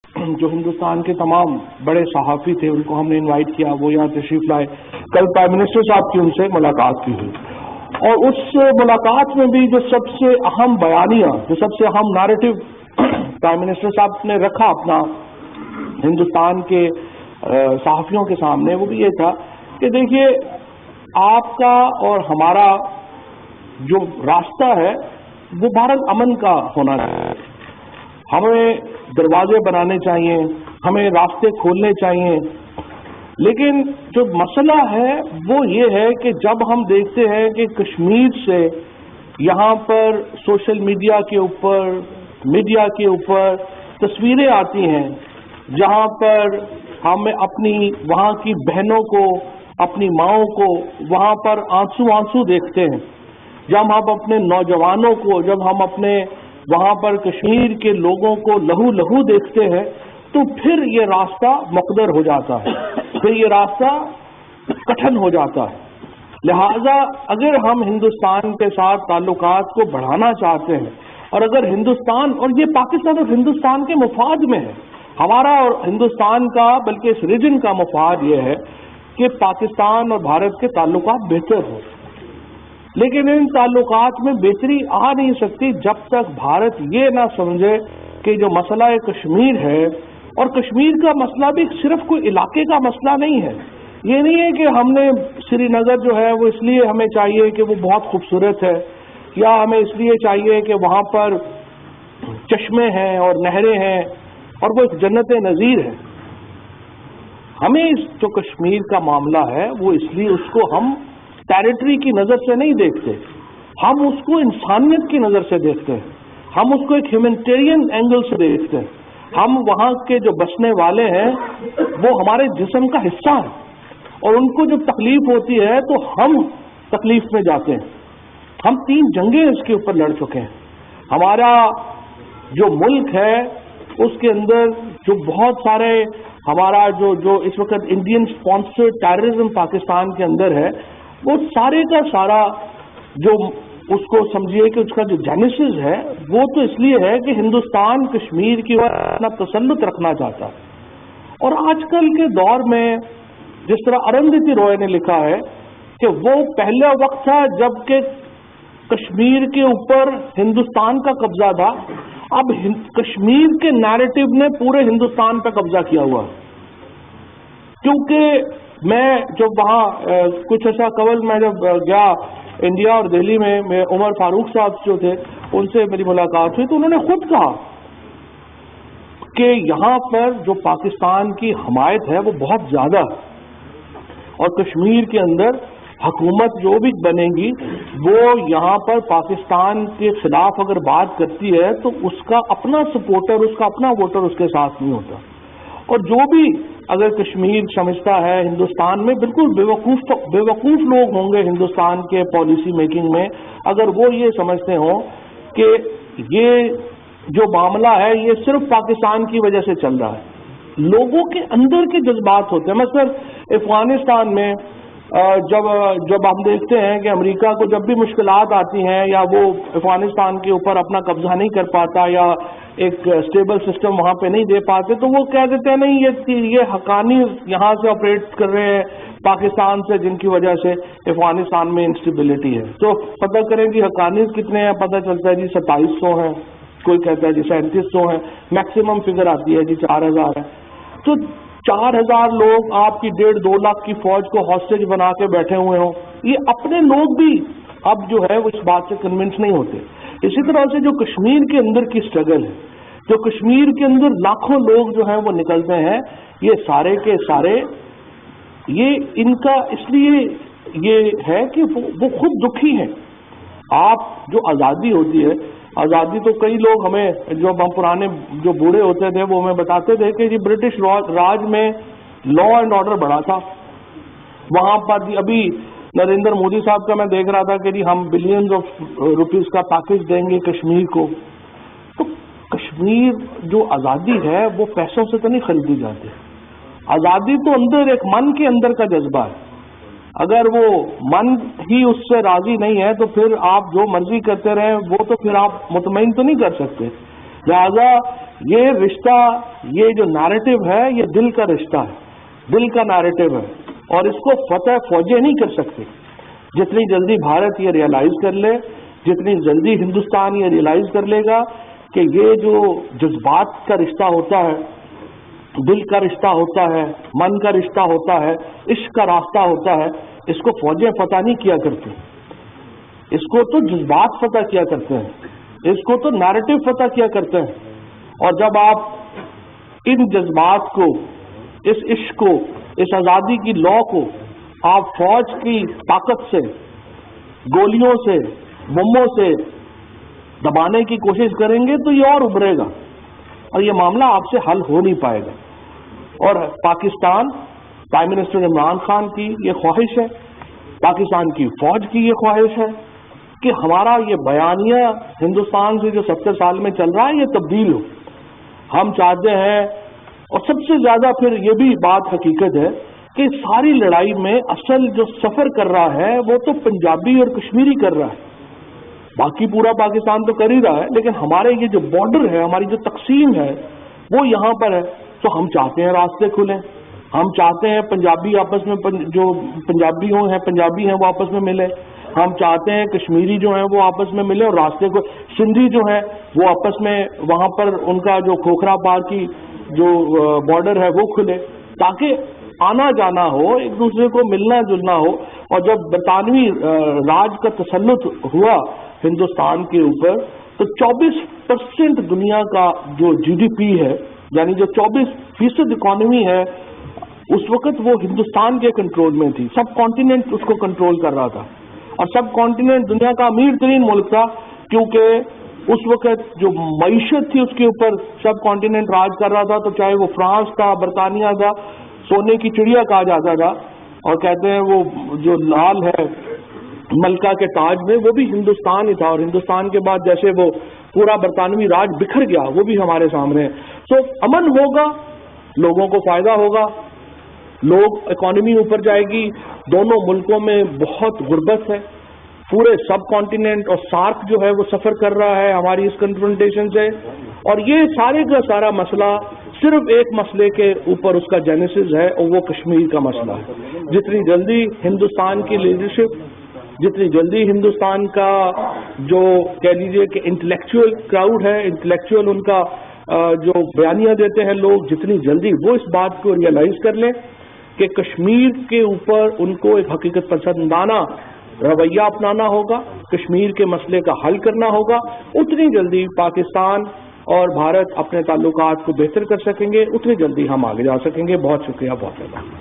جو ہندوستان کے تمام بڑے صحافی تھے ان کو ہم نے انوائٹ کیا، وہ یہاں تشریف لائے. کل پرائم منسٹر صاحب کی ان سے ملاقات کی ہوئی، اور اس ملاقات میں بھی جو سب سے اہم بیانیہ، جو سب سے اہم نیریٹو پرائم منسٹر صاحب نے رکھا اپنا ہندوستان کے صحافیوں کے سامنے، وہ بھی یہ تھا کہ دیکھیے آپ کا اور ہمارا جو راستہ ہے وہ بھارت امن کا ہونا چاہیے. ہمیں دروازے بنانے چاہیے، ہمیں راستے کھولنے چاہیے، لیکن جو مسئلہ ہے وہ یہ ہے کہ جب ہم دیکھتے ہیں کہ کشمیر سے یہاں پر سوشل میڈیا کے اوپر تصویریں آتی ہیں جہاں پر ہم اپنی وہاں کی بہنوں کو، اپنی ماؤں کو وہاں پر آنسو دیکھتے ہیں، جب ہم اپنے نوجوانوں کو، جب ہم اپنے وہاں پر کشمیر کے لوگوں کو لہو دیکھتے ہیں، تو پھر یہ راستہ مقدر ہو جاتا ہے، پھر یہ راستہ کٹھن ہو جاتا ہے. لہذا اگر ہم ہندوستان کے ساتھ تعلقات کو بڑھانا چاہتے ہیں، اور اگر ہندوستان، اور یہ پاکستان اور ہندوستان کے مفاد میں ہے، ہمارا اور ہندوستان کا، بلکہ اس ریجن کا مفاد یہ ہے کہ پاکستان اور بھارت کے تعلقات بہتر ہوں. لیکن ان تعلقات میں بہتری آ نہیں سکتی جب تک بھارت یہ نہ سمجھے کہ جو مسئلہ کشمیر ہے، اور کشمیر کا مسئلہ بھی صرف کوئی علاقے کا مسئلہ نہیں ہے. یہ نہیں ہے کہ ہم نے سری نگر جو ہے وہ اس لیے ہمیں چاہیے کہ وہ بہت خوبصورت ہے، یا ہمیں اس لیے چاہیے کہ وہاں پر چشمے ہیں اور نہریں ہیں اور وہ ایک جنت نظیر ہے. ہمیں جو کشمیر کا معاملہ ہے وہ اس لیے اس کو ہم ٹیریٹری کی نظر سے نہیں دیکھتے، ہم اس کو انسانیت کی نظر سے دیکھتے ہیں، ہم اس کو ایک ہیومینٹیرین اینگل سے دیکھتے ہیں. ہم وہاں کے جو بسنے والے ہیں وہ ہمارے جسم کا حصہ ہیں، اور ان کو جب تکلیف ہوتی ہے تو ہم تکلیف میں جاتے ہیں. ہم 3 جنگیں اس کے اوپر لڑ چکے ہیں. ہمارا جو ملک ہے اس کے اندر جو بہت سارے ہمارا جو اس وقت انڈین اسپانسرڈ ٹیررزم پاکستان کے اندر ہے، وہ سارے کا سارا جو اس کو سمجھیے کہ اس کا جو جینیسس ہے وہ تو اس لیے ہے کہ ہندوستان کشمیر کی اور اپنا تسلط رکھنا چاہتا ہے. اور آج کل کے دور میں جس طرح ارندھتی روئے نے لکھا ہے کہ وہ پہلا وقت تھا جب کہ کشمیر کے اوپر ہندوستان کا قبضہ تھا، اب کشمیر کے نیریٹو نے پورے ہندوستان پہ قبضہ کیا ہوا ہے. کیونکہ میں جب وہاں کچھ عرصہ قبل میں جب گیا انڈیا اور دہلی میں عمر فاروق صاحب جو تھے ان سے میری ملاقات ہوئی، تو انہوں نے خود کہا کہ یہاں پر جو پاکستان کی حمایت ہے وہ بہت زیادہ ہے، اور کشمیر کے اندر حکومت جو بھی بنے گی وہ یہاں پر پاکستان کے خلاف اگر بات کرتی ہے تو اس کا اپنا سپورٹر، اس کا اپنا ووٹر اس کے ساتھ نہیں ہوتا. اور جو بھی اگر کشمیر سمجھتا ہے ہندوستان میں، بالکل بیوقوف لوگ ہوں گے ہندوستان کے پالیسی میکنگ میں اگر وہ یہ سمجھتے ہوں کہ یہ جو معاملہ ہے یہ صرف پاکستان کی وجہ سے چل رہا ہے. لوگوں کے اندر کے جذبات ہوتے ہیں. مثلا افغانستان میں جب ہم دیکھتے ہیں کہ امریکہ کو جب بھی مشکلات آتی ہیں یا وہ افغانستان کے اوپر اپنا قبضہ نہیں کر پاتا یا ایک اسٹیبل سسٹم وہاں پہ نہیں دے پاتے، تو وہ کہہ دیتے ہیں نہیں یہ حقانی یہاں سے آپریٹ کر رہے ہیں پاکستان سے، جن کی وجہ سے افغانستان میں انسٹیبلٹی ہے. تو پتہ کریں جی حقانی کتنے ہیں، پتہ چلتا ہے جی 2700 ہیں، کوئی کہتا ہے جی 3700 ہیں، میکسیمم فگر آتی ہے جی 4000 ہے. تو 4000 لوگ آپ کی 1.5-2 لاکھ کی فوج کو ہاسٹیج بنا کے بیٹھے ہوئے ہوں، یہ اپنے لوگ بھی اب جو ہے وہ اس بات سے کنونس نہیں ہوتے. اسی طرح سے جو کشمیر کے اندر کی اسٹرگل ہے، جو کشمیر کے اندر لاکھوں لوگ جو ہیں وہ نکلتے ہیں، یہ سارے کے سارے یہ ان کا اس لیے یہ ہے کہ وہ خود دکھی ہیں. آپ جو آزادی ہوتی ہے، آزادی تو کئی لوگ ہمیں جو ہم پرانے جو بوڑھے ہوتے تھے وہ ہمیں بتاتے تھے کہ جی برٹش راج میں لا اینڈ آرڈر بڑا تھا وہاں پر. ابھی نریندر مودی صاحب کا میں دیکھ رہا تھا کہ جی ہم بلینز آف روپیز کا پیکج دیں گے کشمیر کو. تو کشمیر جو آزادی ہے وہ پیسوں سے تو نہیں خریدی جاتی. آزادی تو اندر ایک من کے اندر کا جذبہ ہے. اگر وہ من ہی اس سے راضی نہیں ہے تو پھر آپ جو مرضی کرتے رہیں وہ تو پھر آپ مطمئن تو نہیں کر سکتے. لہذا یہ رشتہ، یہ جو نیریٹو ہے، یہ دل کا رشتہ ہے، دل کا نیریٹو ہے، اور اس کو فتح فوجیں نہیں کر سکتے۔ جتنی جلدی بھارت یہ ریئلائز کر لے، جتنی جلدی ہندوستان یہ ریئلائز کر لے گا کہ یہ جو جذبات کا رشتہ ہوتا ہے، دل کا رشتہ ہوتا ہے، من کا رشتہ ہوتا ہے، عشق کا راستہ ہوتا ہے، اس کو فوجیں فتح نہیں کیا کرتی، اس کو تو جذبات فتح کیا کرتے ہیں، اس کو تو نیریٹو فتح کیا کرتے ہیں۔ اور جب آپ ان جذبات کو، اس عشق کو، اس آزادی کی لو کو آپ فوج کی طاقت سے، گولیوں سے، بموں سے دبانے کی کوشش کریں گے تو یہ اور ابھرے گا اور یہ معاملہ آپ سے حل ہو نہیں پائے گا۔ اور پاکستان، پرائم منسٹر عمران خان کی یہ خواہش ہے، پاکستان کی فوج کی یہ خواہش ہے کہ ہمارا یہ بیانیہ ہندوستان سے جو 70 سال میں چل رہا ہے یہ تبدیل ہو۔ ہم چاہتے ہیں، اور سب سے زیادہ پھر یہ بھی بات حقیقت ہے کہ ساری لڑائی میں اصل جو سفر کر رہا ہے وہ تو پنجابی اور کشمیری کر رہا ہے، باقی پورا پاکستان تو کر ہی رہا ہے، لیکن ہمارے یہ جو بارڈر ہے، ہماری جو تقسیم ہے وہ یہاں پر ہے۔ تو ہم چاہتے ہیں راستے کھلیں، ہم چاہتے ہیں پنجابی آپس میں، جو پنجابی ہیں وہ آپس میں ملے، ہم چاہتے ہیں کشمیری جو ہیں وہ آپس میں ملے اور راستے کو، سندھی جو ہیں وہ آپس میں وہاں پر ان کا جو کھوکھرا پار کی جو بارڈر ہے وہ کھلے، تاکہ آنا جانا ہو، ایک دوسرے کو ملنا جلنا ہو۔ اور جب برطانوی راج کا تسلط ہوا ہندوستان کے اوپر تو 24% دنیا کا جو GDP ہے، یعنی جو 24% اکانومی ہے، اس وقت وہ ہندوستان کے کنٹرول میں تھی، سب کانٹیننٹ اس کو کنٹرول کر رہا تھا، اور سب کانٹیننٹ دنیا کا امیر ترین ملک تھا، کیونکہ اس وقت جو معیشت تھی اس کے اوپر سب کانٹیننٹ راج کر رہا تھا، تو چاہے وہ فرانس تھا، برطانیہ تھا، سونے کی چڑیا کہا جاتا تھا، اور کہتے ہیں وہ جو لال ہے ملکہ کے تاج میں وہ بھی ہندوستان ہی تھا، اور ہندوستان کے بعد جیسے وہ پورا برطانوی راج بکھر گیا وہ بھی ہمارے سامنے ہے۔ تو امن ہوگا، لوگوں کو فائدہ ہوگا، لوگ، اکانومی اوپر جائے گی، دونوں ملکوں میں بہت غربت ہے، پورے سب کانٹیننٹ اور سارک جو ہے وہ سفر کر رہا ہے ہماری اس کنفرنٹیشن سے، اور یہ سارے کا سارا مسئلہ صرف ایک مسئلے کے اوپر اس کا جینیسس ہے، اور وہ کشمیر کا مسئلہ ہے۔ جتنی جلدی ہندوستان کی لیڈرشپ، جتنی جلدی ہندوستان کا جو کہہ لیجیے کہ انٹلیکچوئل کراؤڈ ہے، انٹلیکچوئل ان کا جو بیانیہ دیتے ہیں لوگ، جتنی جلدی وہ اس بات کو ریئلائز کر لیں کہ کشمیر کے اوپر ان کو ایک حقیقت پسندانہ رویہ اپنانا ہوگا، کشمیر کے مسئلے کا حل کرنا ہوگا، اتنی جلدی پاکستان اور بھارت اپنے تعلقات کو بہتر کر سکیں گے، اتنی جلدی ہم آگے جا سکیں گے۔ بہت شکریہ، بہت شکریہ۔